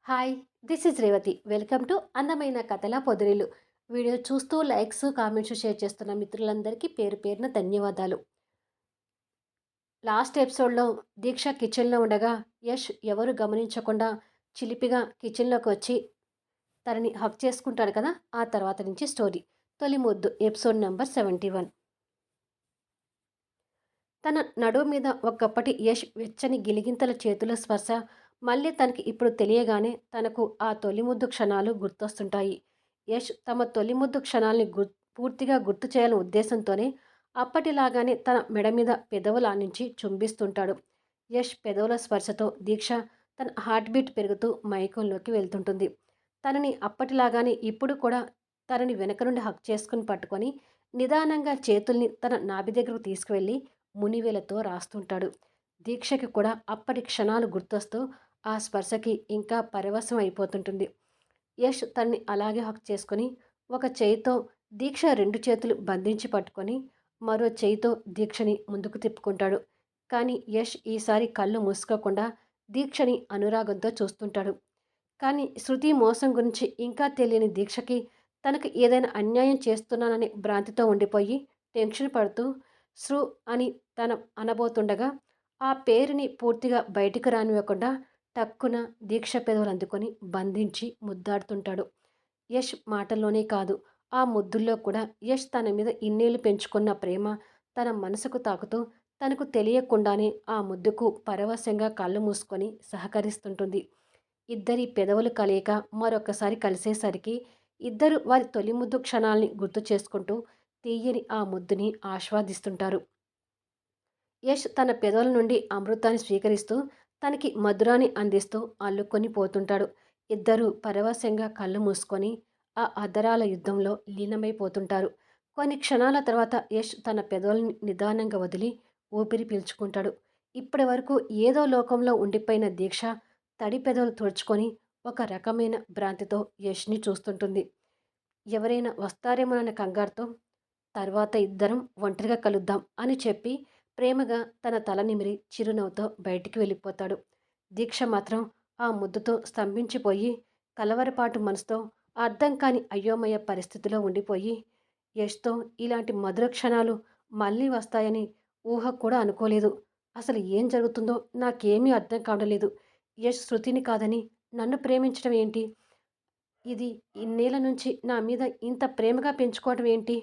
Hi, this is Revathi. Welcome to అందమైన కథల పొదిరిల్లు. Video చూస్తూ లైక్స్, కామెంట్స్, షేర్ చేస్తున్న మిత్రులందరికీ పేరు పేరున ధన్యవాదాలు. లాస్ట్ ఎపిసోడ్‌లో దీక్ష కిచెన్‌లో ఉండగా యష్ ఎవరు గమనించకుండా చిలిపిగా కిచెన్‌లోకి వచ్చి తనని హగ్ చేసుకుంటాడు కదా! ఆ తర్వాత నుంచి స్టోరీ. తొలి ముద్దు ఎపిసోడ్ నంబర్ 71. తన నడుము మీద ఒకప్పటి యష్ వెచ్చని గిలిగింతల చేతుల స్పర్శ మళ్ళీ తనకి ఇప్పుడు తెలియగానే తనకు ఆ తొలి ముద్దు క్షణాలు గుర్తొస్తుంటాయి. యష్ తమ తొలి ముద్దు క్షణాల్ని పూర్తిగా గుర్తు చేయాలనే ఉద్దేశంతోనే అప్పటిలాగానే తన మెడ మీద పెదవులు ఆనించి చుంబిస్తుంటాడు. యష్ పెదవుల స్పర్శతో దీక్ష తన హార్ట్ బీట్ పెరుగుతూ మైకంలోకి వెళ్తుంటుంది. తనని అప్పటిలాగానే ఇప్పుడు కూడా తనని వెనక నుండి హక్ చేసుకుని పట్టుకొని నిదానంగా చేతుల్ని తన నాభి దగ్గరకు తీసుకువెళ్ళి మునివేలతో రాస్తుంటాడు. దీక్షకి కూడా అప్పటి క్షణాలు గుర్తొస్తూ ఆ స్పర్శకి ఇంకా పరవశం అయిపోతుంటుంది. యష్ తన్ని అలాగే హక్ చేసుకొని ఒక చేయితో దీక్ష రెండు చేతులు బంధించి పట్టుకొని మరో చేయితో దీక్షని ముందుకు తిప్పుకుంటాడు. కానీ యష్ ఈసారి కళ్ళు మూసుకోకుండా దీక్షని అనురాగంతో చూస్తుంటాడు. కానీ శృతి మోసం గురించి ఇంకా తెలియని దీక్షకి తనకు ఏదైనా అన్యాయం చేస్తున్నాననే భ్రాంతితో ఉండిపోయి టెన్షన్ పడుతూ శృ అని తన అనబోతుండగా ఆ పేరుని పూర్తిగా బయటికి రానివ్వకుండా టక్కున దీక్ష పెదవులు అందుకొని బంధించి ముద్దాడుతుంటాడు. యష్ మాటల్లోనే కాదు, ఆ ముద్దుల్లో కూడా యష్ తన మీద ఇన్నేళ్లు పెంచుకున్న ప్రేమ తన మనసుకు తాకుతూ తనకు తెలియకుండానే ఆ ముద్దుకు పరవశంగా కళ్ళు మూసుకొని సహకరిస్తుంటుంది. ఇద్దరి పెదవులు కలయిక మరొకసారి కలిసేసరికి ఇద్దరు వారి తొలి ముద్దు క్షణాల్ని గుర్తు చేసుకుంటూ తీయని ఆ ముద్దుని ఆస్వాదిస్తుంటారు. యష్ తన పెదవుల నుండి అమృతాన్ని స్వీకరిస్తూ తనకి మధురాన్ని అందిస్తూ అల్లుకొని పోతుంటాడు. ఇద్దరూ పరవశంగా కళ్ళు మూసుకొని ఆ అధరాల యుద్ధంలో లీనమైపోతుంటారు. కొన్ని క్షణాల తర్వాత యష్ తన పెదవుల్ని నిదానంగా వదిలి ఊపిరి పీల్చుకుంటాడు. ఇప్పటి వరకు ఏదో లోకంలో ఉండిపోయిన దీక్ష తడి పెదవులు తుడుచుకొని ఒక రకమైన భ్రాంతితో యష్ని చూస్తుంటుంది. ఎవరైనా వస్తారేమోనన్న కంగారుతో తర్వాత ఇద్దరం ఒంటరిగా కలుద్దాం అని చెప్పి ప్రేమగా తన తల నిమిరి చిరునవ్వుతో బయటికి వెళ్ళిపోతాడు. దీక్ష మాత్రం ఆ ముద్దుతో స్తంభించిపోయి కలవరపాటు మనసుతో అర్థం కాని అయోమయ పరిస్థితిలో ఉండిపోయి యష్తో ఇలాంటి మధుర క్షణాలు మళ్ళీ వస్తాయని ఊహ కూడా అనుకోలేదు. అసలు ఏం జరుగుతుందో నాకేమీ అర్థం కావడం లేదు. యష్ శృతిని కాదని నన్ను ప్రేమించడం ఏంటి? ఇది ఇన్నేళ్ల నుంచి నా మీద ఇంత ప్రేమగా పెంచుకోవడం ఏంటి?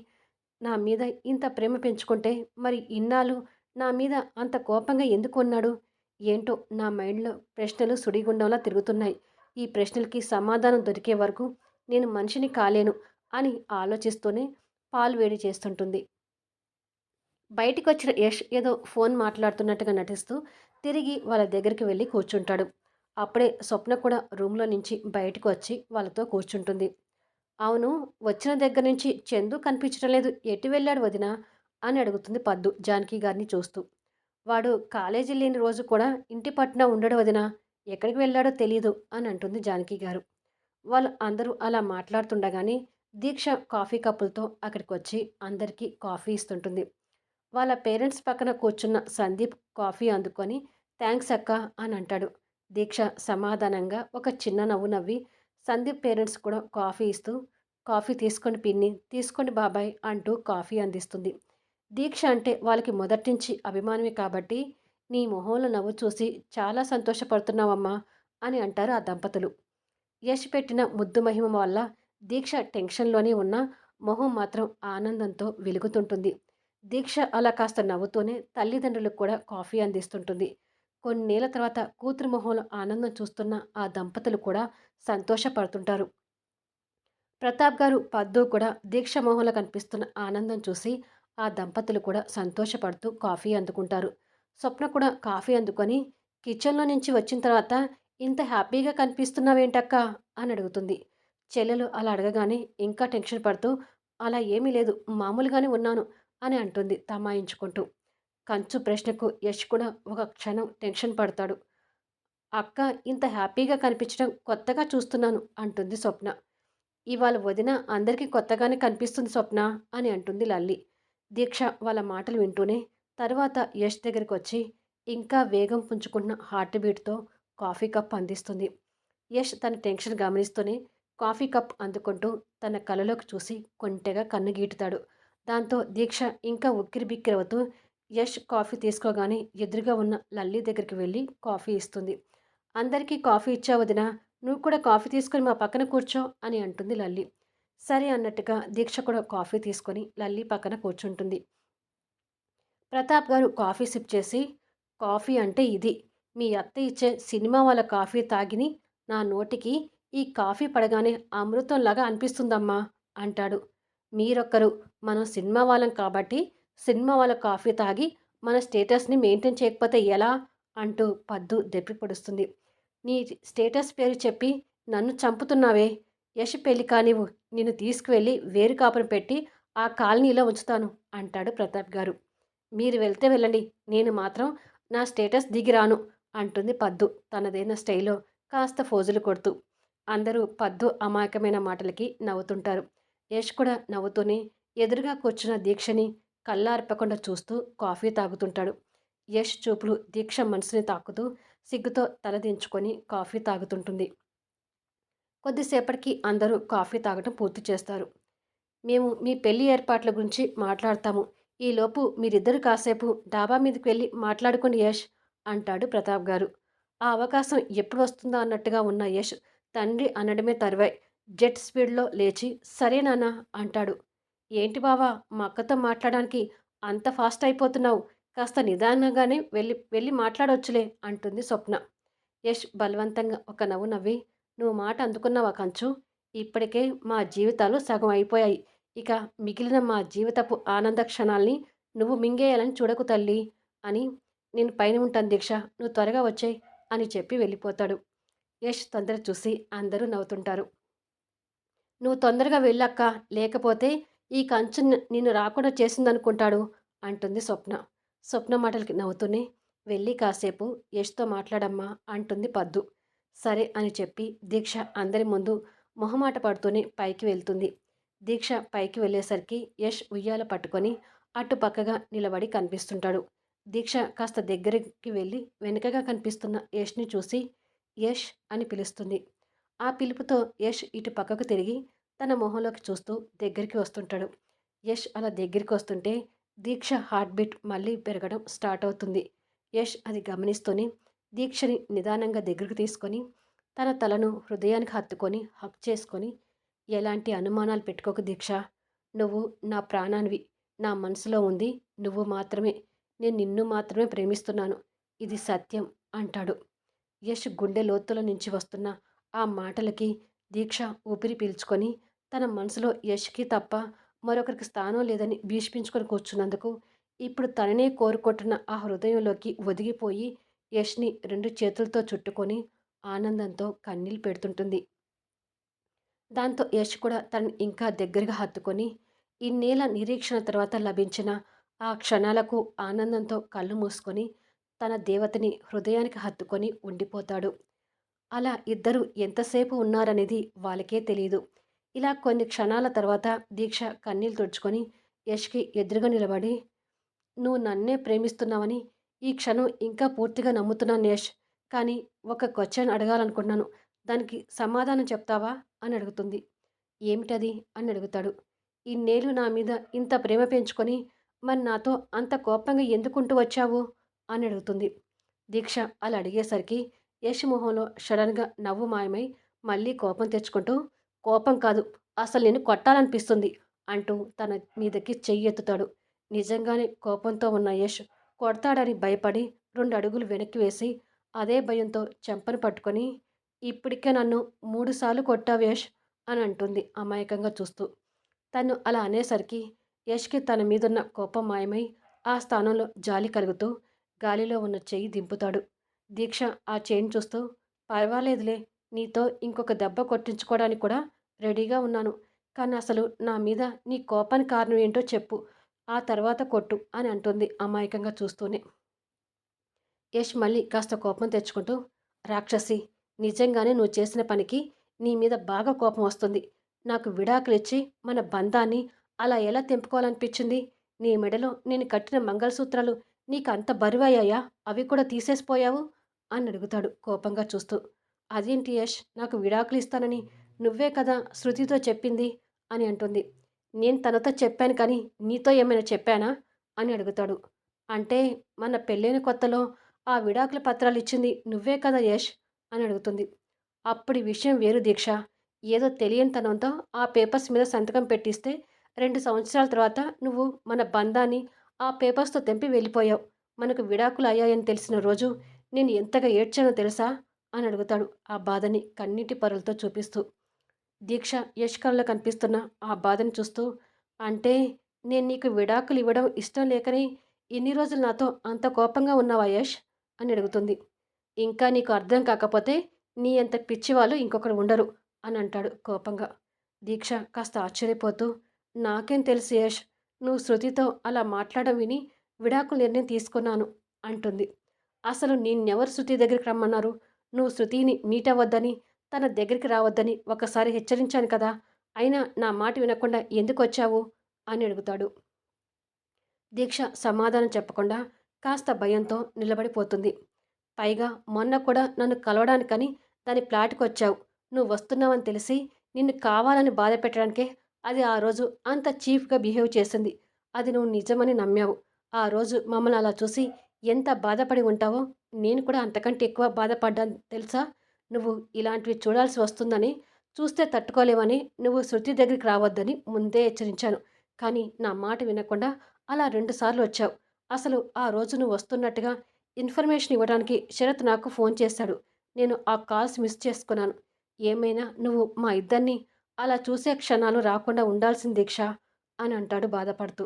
నా మీద ఇంత ప్రేమ పెంచుకుంటే మరి ఇన్నాళ్ళు నా మీద అంత కోపంగా ఎందుకు ఉన్నాడు? ఏంటో నా మైండ్‌లో ప్రశ్నలు సుడిగుండంలా తిరుగుతున్నాయి. ఈ ప్రశ్నలకి సమాధానం దొరికే వరకు నేను మనిషిని కాలేను అని ఆలోచిస్తూనే పాలు వేడి చేస్తుంటుంది. బయటికొచ్చిన యష్ ఏదో ఫోన్ మాట్లాడుతున్నట్టుగా నటిస్తూ తిరిగి వాళ్ళ దగ్గరికి వెళ్ళి కూర్చుంటాడు. అప్పుడే స్వప్న కూడా రూమ్‌లో నుంచి బయటకు వచ్చి వాళ్ళతో కూర్చుంటుంది. అవును. వచ్చిన దగ్గర నుంచి చందు కనిపించడం లేదు. ఎటు వెళ్ళాడు వదినా? అని అడుగుతుంది పద్దు జానకి గారిని చూస్తూ. వాడు కాలేజీ లేని రోజు కూడా ఇంటి పట్టున ఉండడు వదినా. ఎక్కడికి వెళ్ళాడో తెలీదు అని అంటుంది జానకి గారు. వాళ్ళు అందరూ అలా మాట్లాడుతుండగానే దీక్ష కాఫీ కప్పులతో అక్కడికొచ్చి అందరికీ కాఫీ ఇస్తుంటుంది. వాళ్ళ పేరెంట్స్ పక్కన కూర్చున్న సందీప్ కాఫీ అందుకొని థ్యాంక్స్ అక్క అని అంటాడు. దీక్ష సమాధానంగా ఒక చిన్న నవ్వు నవ్వి సందీప్ పేరెంట్స్ కూడా కాఫీ ఇస్తూ కాఫీ తీసుకోండి పిన్ని, తీసుకోండి బాబాయ్ అంటూ కాఫీ అందిస్తుంది. దీక్ష అంటే వాళ్ళకి మొదటి నుంచి అభిమానమే కాబట్టి నీ మొహంలో నవ్వు చూసి చాలా సంతోషపడుతున్నావమ్మా అని అంటారు ఆ దంపతులు. యష్ పెట్టిన ముద్దు మహిమ వల్ల దీక్ష టెన్షన్లోనే ఉన్న మొహం మాత్రం ఆనందంతో వెలుగుతుంటుంది. దీక్ష అలా కాస్త నవ్వుతూనే తల్లిదండ్రులకు కూడా కాఫీ అందిస్తుంటుంది. కొన్నేళ్ల తర్వాత కూతురు మొహంలో ఆనందం చూస్తున్న ఆ దంపతులు కూడా సంతోషపడుతుంటారు. ప్రతాప్ గారు, పద్దు కూడా దీక్ష మొహంలో కనిపిస్తున్న ఆనందం చూసి ఆ దంపతులు కూడా సంతోషపడుతూ కాఫీ అందుకుంటారు. స్వప్న కూడా కాఫీ అందుకొని కిచెన్లో నుంచి వచ్చిన తర్వాత ఇంత హ్యాపీగా కనిపిస్తున్నావేంటక్కా అని అడుగుతుంది. చెల్లెలు అలా అడగగానే ఇంకా టెన్షన్ పడుతూ అలా ఏమీ లేదు, మామూలుగానే ఉన్నాను అని అంటుంది తమాయించుకుంటూ. కంచు ప్రశ్నకు యష్ కూడా ఒక క్షణం టెన్షన్ పడతాడు. అక్క ఇంత హ్యాపీగా కనిపించడం కొత్తగా చూస్తున్నాను అంటుంది స్వప్న. ఇవాళ వదిన అందరికీ కొత్తగానే కనిపిస్తుంది స్వప్న అని అంటుంది లల్లి. దీక్ష వాళ్ళ మాటలు వింటూనే తరువాత యష్ దగ్గరికి వచ్చి ఇంకా వేగం పుంజుకున్న హార్ట్ బీట్తో కాఫీ కప్ అందిస్తుంది. యష్ తన టెన్షన్ గమనిస్తూనే కాఫీ కప్ అందుకుంటూ తన కళ్ళలోకి చూసి కొంటెగా కన్ను గీటుతాడు. దాంతో దీక్ష ఇంకా ఉక్కిరిబిక్కిరవుతూ యష్ కాఫీ తీసుకోగానే ఎదురుగా ఉన్న లల్లి దగ్గరికి వెళ్ళి కాఫీ ఇస్తుంది. అందరికీ కాఫీ ఇచ్చావు వదినా, నువ్వు కూడా కాఫీ తీసుకొని మా పక్కన కూర్చో అని అంటుంది లల్లి. సరే అన్నట్టుగా దీక్ష కూడా కాఫీ తీసుకొని లల్లి పక్కన కూర్చుంటుంది. ప్రతాప్ గారు కాఫీ సిప్ చేసి, "కాఫీ అంటే ఇది. మీ అత్త ఇచ్చే సినిమా వాళ్ళ కాఫీ తాగిని నా నోటికి ఈ కాఫీ పడగానే అమృతంలాగా అనిపిస్తుందమ్మా" అంటాడు. "మీరొక్కరు, మనం సినిమా వాళ్ళం కాబట్టి సినిమా వాళ్ళ కాఫీ తాగి మన స్టేటస్‌ని మెయింటైన్ చేయకపోతే ఎలా?" అంటూ పద్దు దెప్పి పొడుస్తుంది. "నీ స్టేటస్ పేరు చెప్పి నన్ను చంపుతున్నావే! యష్ పెళ్లి కానివ్వు. నిన్ను తీసుకువెళ్ళి వేరు కాపురం పెట్టి ఆ కాలనీలో ఉంచుతాను" అంటాడు ప్రతాప్ గారు. "మీరు వెళ్తే వెళ్ళండి. నేను మాత్రం నా స్టేటస్ దిగి రాను" అంటుంది పద్దు తనదైన స్టైల్‌లో కాస్త ఫోజులు కొడుతూ. అందరూ పద్దు అమాయకమైన మాటలకి నవ్వుతుంటారు. యష్ కూడా నవ్వుతూనే ఎదురుగా కూర్చున్న దీక్షని కళ్ళార్పకుండా చూస్తూ కాఫీ తాగుతుంటాడు. యష్ చూపులు దీక్ష మనసుని తాకుతూ సిగ్గుతో తలదించుకొని కాఫీ తాగుతుంటుంది. కొద్దిసేపటికి అందరూ కాఫీ తాగటం పూర్తి చేస్తారు. "మేము మీ పెళ్లి ఏర్పాట్ల గురించి మాట్లాడతాము. ఈలోపు మీరిద్దరూ కాసేపు డాబా మీదకి వెళ్ళి మాట్లాడుకోండి యష్" అంటాడు ప్రతాప్ గారు. ఆ అవకాశం ఎప్పుడు వస్తుందా అన్నట్టుగా ఉన్న యష్ తండ్రి అనడమే తరువాయి జెట్ స్పీడ్‌లో లేచి "సరే నాన్న" అంటాడు. "ఏంటి బావా, మా అక్కతో మాట్లాడడానికి అంత ఫాస్ట్ అయిపోతున్నావు? కాస్త నిదానంగానే వెళ్ళి వెళ్ళి మాట్లాడొచ్చులే" అంటుంది స్వప్న. యష్ బలవంతంగా ఒక నవ్వు నవ్వి, "నువ్వు మాట అందుకున్నావా కంచు? ఇప్పటికే మా జీవితాలు సగం అయిపోయాయి. ఇక మిగిలిన మా జీవితపు ఆనంద క్షణాల్ని నువ్వు మింగేయాలని చూడకు తల్లీ" అని. "నేను పైన ఉంటాను దీక్ష, నువ్వు త్వరగా వచ్చేయి" అని చెప్పి వెళ్ళిపోతాడు. యష్ తొందర చూసి అందరూ నవ్వుతుంటారు. "నువ్వు తొందరగా వెళ్ళక్కా, లేకపోతే ఈ కంచు నిన్ను రాకుండా చేసిందనుకుంటాడు" అంటుంది స్వప్న. స్వప్న మాటలకి నవ్వుతూనే, "వెళ్ళి కాసేపు యష్‌తో మాట్లాడమ్మా" అంటుంది పద్దు. సరే అని చెప్పి దీక్ష అందరి ముందు మొహమాట పడుతూనే పైకి వెళ్తుంది. దీక్ష పైకి వెళ్ళేసరికి యష్ ఉయ్యాల పట్టుకొని అటు పక్కగా నిలబడి కనిపిస్తుంటాడు. దీక్ష కాస్త దగ్గరికి వెళ్ళి వెనుకగా కనిపిస్తున్న యష్‌ని చూసి యష్ అని పిలుస్తుంది. ఆ పిలుపుతో యష్ ఇటు పక్కకు తిరిగి తన మొహంలోకి చూస్తూ దగ్గరికి వస్తుంటాడు. యష్ అలా దగ్గరికి వస్తుంటే దీక్ష హార్ట్ బీట్ మళ్ళీ పెరగడం స్టార్ట్ అవుతుంది. యష్ అది గమనిస్తూనే దీక్షని నిదానంగా దగ్గరికి తీసుకొని తన తలను హృదయానికి హత్తుకొని హక్ చేసుకొని, "ఎలాంటి అనుమానాలు పెట్టుకోకు దీక్ష. నువ్వు నా ప్రాణానివి. నా మనసులో ఉంది నువ్వు మాత్రమే. నేను నిన్ను మాత్రమే ప్రేమిస్తున్నాను. ఇది సత్యం" అంటాడు. యష్ గుండె లోతుల నుంచి వస్తున్న ఆ మాటలకి దీక్ష ఊపిరి పీల్చుకొని తన మనసులో యష్కి తప్ప మరొకరికి స్థానం లేదని భీష్మించుకొని కూర్చున్నందుకు ఇప్పుడు తననే కోరుకుంటున్న ఆ హృదయంలోకి ఒదిగిపోయి యష్ని రెండు చేతులతో చుట్టుకొని ఆనందంతో కన్నీళ్ళు పెడుతుంటుంది. దాంతో యష్ కూడా తనని ఇంకా దగ్గరగా హత్తుకొని ఇన్నేళ్ల నిరీక్షణ తర్వాత లభించిన ఆ క్షణాలకు ఆనందంతో కళ్ళు మూసుకొని తన దేవతని హృదయానికి హత్తుకొని ఉండిపోతాడు. అలా ఇద్దరు ఎంతసేపు ఉన్నారనేది వాళ్ళకే తెలీదు. ఇలా కొన్ని క్షణాల తర్వాత దీక్ష కన్నీళ్ళు తుడుచుకొని యష్‌కి ఎదురుగా నిలబడి, "నువ్వు నన్నే ప్రేమిస్తున్నావని ఈ క్షణం ఇంకా పూర్తిగా నమ్ముతున్నాను యష్. కానీ ఒక క్వెషన్ అడగాలనుకుంటున్నాను. దానికి సమాధానం చెప్తావా?" అని అడుగుతుంది. "ఏమిటది?" అని అడుగుతాడు. "ఇన్నేళ్ళు నా మీద ఇంత ప్రేమ పెంచుకొని మరి నాతో అంత కోపంగా ఎందుకుంటూ వచ్చావు?" అని అడుగుతుంది. దీక్ష అలా అడిగేసరికి యష్ మొహంలో సడన్‌గా నవ్వు మాయమై మళ్ళీ కోపం తెచ్చుకుంటూ, "కోపం కాదు, అసలు నిన్ను కొట్టాలనిపిస్తుంది" అంటూ తన మీదకి చెయ్యెత్తుతాడు. నిజంగానే కోపంతో ఉన్న యష్ కొడతాడని భయపడి 2 అడుగులు వెనక్కి వేసి అదే భయంతో చెంపను పట్టుకొని, "ఇప్పటికే నన్ను 3 సార్లు కొట్టావు యష్" అని అంటుంది అమాయకంగా చూస్తూ. తను అలా అనేసరికి యష్‌కి తన మీదున్న కోపం మాయమై ఆ స్థానంలో జాలి కలుగుతూ గాలిలో ఉన్న చెయ్యి దింపుతాడు. దీక్ష ఆ చెయ్యిని చూస్తూ, "పర్వాలేదులే, నీతో ఇంకొక దెబ్బ కొట్టించుకోవడానికి కూడా రెడీగా ఉన్నాను. కానీ అసలు నా మీద నీ కోపానికి కారణం ఏంటో చెప్పు. ఆ తర్వాత కొట్టు" అని అంటుంది అమాయకంగా చూస్తూనే. యష్ మళ్ళీ కాస్త కోపం తెచ్చుకుంటూ, "రాక్షసి, నిజంగానే నువ్వు చేసిన పనికి నీ మీద బాగా కోపం వస్తుంది. నాకు విడాకులిచ్చి మన బంధాన్ని అలా ఎలా తెంపుకోవాలనిపించింది? నీ మెడలో నేను కట్టిన మంగళసూత్రాలు నీకు అంత బరువయ్యాయా? అవి కూడా తీసేసిపోయావు?" అని అడుగుతాడు కోపంగా చూస్తూ. అదేంటి యష్, నాకు విడాకులు ఇస్తానని నువ్వే కదా శృతితో చెప్పింది అని అంటుంది. నేను తనతో చెప్పాను కానీ నీతో ఏమైనా చెప్పానా అని అడుగుతాడు. అంటే మన పెళ్ళైన కొత్తలో ఆ విడాకుల పత్రాలు ఇచ్చింది నువ్వే కదా యష్ అని అడుగుతుంది. అప్పుడు ఈ విషయం వేరు దీక్ష. ఏదో తెలియని తనంతో ఆ పేపర్స్ మీద సంతకం పెట్టిస్తే 2 సంవత్సరాల తర్వాత నువ్వు మన బంధాన్ని ఆ పేపర్స్‌తో తెంపి వెళ్ళిపోయావు. మనకు విడాకులు అయ్యాయని తెలిసిన రోజు నేను ఎంతగా ఏడ్చానో తెలుసా? అని అడుగుతాడు ఆ బాధని కన్నీటి పరులతో చూపిస్తూ. దీక్ష యష్ కళ్ళలో కనిపిస్తున్న ఆ బాధను చూస్తూ, అంటే నేను నీకు విడాకులు ఇవ్వడం ఇష్టం లేకనే ఇన్ని రోజులు నాతో అంత కోపంగా ఉన్నావా యష్? అని అడుగుతుంది. ఇంకా నీకు అర్థం కాకపోతే నీ అంత పిచ్చివాళ్ళు ఇంకొకరు ఉండరు అని అంటాడు కోపంగా. దీక్ష కాస్త ఆశ్చర్యపోతూ, నాకేం తెలుసు యష్, నువ్వు శృతితో అలా మాట్లాడడం విని విడాకుల నిర్ణయం తీసుకున్నాను అంటుంది. అసలు నిన్నెవరు శృతి దగ్గరికి రమ్మన్నారు? నువ్వు శృతిని మీట్ అవ్వద్దని, తన దగ్గరికి రావద్దని ఒకసారి హెచ్చరించాను కదా! అయినా నా మాట వినకుండా ఎందుకొచ్చావు? అని అడుగుతాడు. దీక్ష సమాధానం చెప్పకుండా కాస్త భయంతో నిలబడిపోతుంది. పైగా మొన్న కూడా నన్ను కలవడానికని దాని ఫ్లాట్‌కొచ్చావు. నువ్వు వస్తున్నావని తెలిసి నిన్ను కావాలని బాధ పెట్టడానికే అది ఆ రోజు అంత చీప్‌గా బిహేవ్ చేసింది. అది నువ్వు నిజమని నమ్మావు. ఆ రోజు మమ్మల్ని అలా చూసి ఎంత బాధపడి ఉంటావో నేను కూడా అంతకంటే ఎక్కువ బాధపడ్డాను తెలుసా? నువ్వు ఇలాంటివి చూడాల్సి వస్తుందని, చూస్తే తట్టుకోలేవని నువ్వు శృతి దగ్గరికి రావద్దని ముందే హెచ్చరించాను. కానీ నా మాట వినకుండా అలా 2 సార్లు వచ్చావు. అసలు ఆ రోజు నువ్వు వస్తున్నట్టుగా ఇన్ఫర్మేషన్ ఇవ్వడానికి శరత్ నాకు ఫోన్ చేశాడు. నేను ఆ కాల్స్ మిస్ చేసుకున్నాను. ఏమైనా నువ్వు మా ఇద్దరిని అలా చూసే క్షణాలు రాకుండా ఉండాల్సింది దీక్ష అని అంటాడు బాధపడుతూ.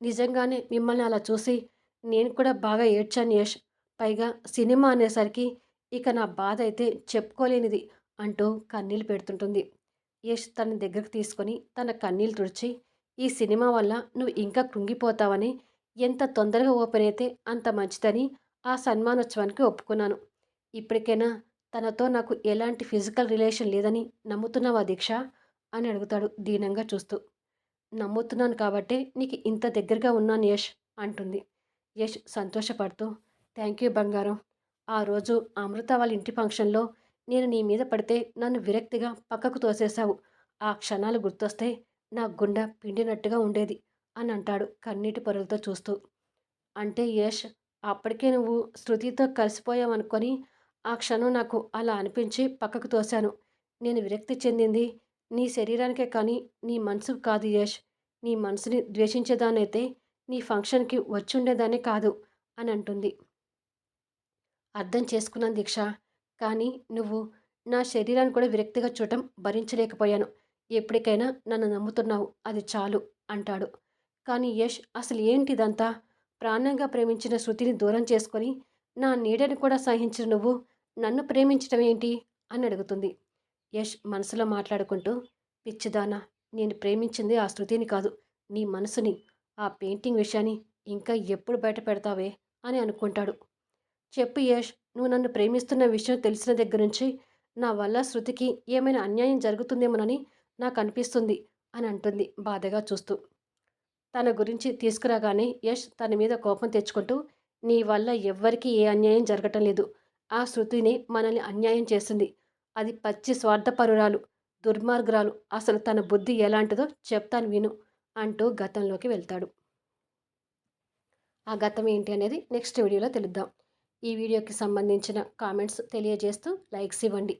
నిజంగానే మిమ్మల్ని అలా చూసి నేను కూడా బాగా ఏడ్చాను యష్. పైగా సినిమా అనేసరికి ఇక నా బాధ అయితే చెప్పుకోలేనిది అంటూ కన్నీళ్ళు పెడుతుంటుంది. యష్ తన దగ్గరకు తీసుకొని తన కన్నీళ్ళు తుడిచి, ఈ సినిమా వల్ల నువ్వు ఇంకా కృంగిపోతావని, ఎంత తొందరగా ఓపెన్ అయితే అంత మంచిదని ఆ సన్మానోత్సవానికి ఒప్పుకున్నాను. ఇప్పటికైనా తనతో నాకు ఎలాంటి ఫిజికల్ రిలేషన్ లేదని నమ్ముతున్నావా దీక్ష అని అడుగుతాడు దీనంగా చూస్తూ. నమ్ముతున్నాను కాబట్టే నీకు ఇంత దగ్గరగా ఉన్నాను యష్ అంటుంది. యష్ సంతోషపడుతూ, థ్యాంక్ యూ బంగారం. ఆ రోజు అమృత వాళ్ళ ఇంటి ఫంక్షన్లో నేను నీ మీద పడితే నన్ను విరక్తిగా పక్కకు తోసేశావు. ఆ క్షణాలు గుర్తొస్తే నా గుండె పిండినట్టుగా ఉండేది అని అంటాడు కన్నీటి పొరలతో చూస్తూ. అంటే యష్, అప్పటికే నువ్వు శృతితో కలిసిపోయావనుకొని ఆ క్షణం నాకు అలా అనిపించి పక్కకు తోశాను. నేను విరక్తి చెందింది నీ శరీరానికే కానీ నీ మనసుకు కాదు యష్. నీ మనసుని ద్వేషించేదాన్నైతే నీ ఫంక్షన్‌కి వచ్చుండేదాన్ని కాదు అని అంటుంది. అర్థం చేసుకున్నాను దీక్ష. కానీ నువ్వు నా శరీరాన్ని కూడా విరక్తిగా చూడటం భరించలేకపోయాను. ఎప్పటికైనా నన్ను నమ్ముతున్నావు. అది చాలు అంటాడు. కానీ యష్, అసలు ఏంటిదంతా? ప్రాణంగా ప్రేమించిన శృతిని దూరం చేసుకొని నా నీడని కూడా సహించిన నువ్వు నన్ను ప్రేమించటం ఏంటి అని అడుగుతుంది. యష్ మనసులో మాట్లాడుకుంటూ, పిచ్చిదానా, నేను ప్రేమించింది ఆ శృతిని కాదు, నీ మనసుని. ఆ పెయింటింగ్ విషయాన్ని ఇంకా ఎప్పుడు బయట పెడతావే అని అనుకుంటాడు. చెప్పు యష్, నువ్వు నన్ను ప్రేమిస్తున్న విషయం తెలిసిన దగ్గర నుంచి నా వల్ల శృతికి ఏమైనా అన్యాయం జరుగుతుందేమోనని నాకు అనిపిస్తుంది అని అంటుంది బాధగా చూస్తూ. తన గురించి తీసుకురాగానే యష్ తన మీద కోపం తెచ్చుకుంటూ, నీ వల్ల ఎవ్వరికీ ఏ అన్యాయం జరగటం లేదు. ఆ శృతిని మనల్ని అన్యాయం చేసింది. అది పచ్చి స్వార్థపరురాలు, దుర్మార్గురాలు. అసలు తన బుద్ధి ఎలాంటిదో చెప్తాను విను అంటూ గతంలోకి వెళ్తాడు. ఆ గతం ఏంటి అనేది నెక్స్ట్ వీడియోలో తెలుద్దాం. ఈ వీడియోకి సంబంధించిన కామెంట్స్ తెలియజేస్తూ లైక్స్ ఇవ్వండి.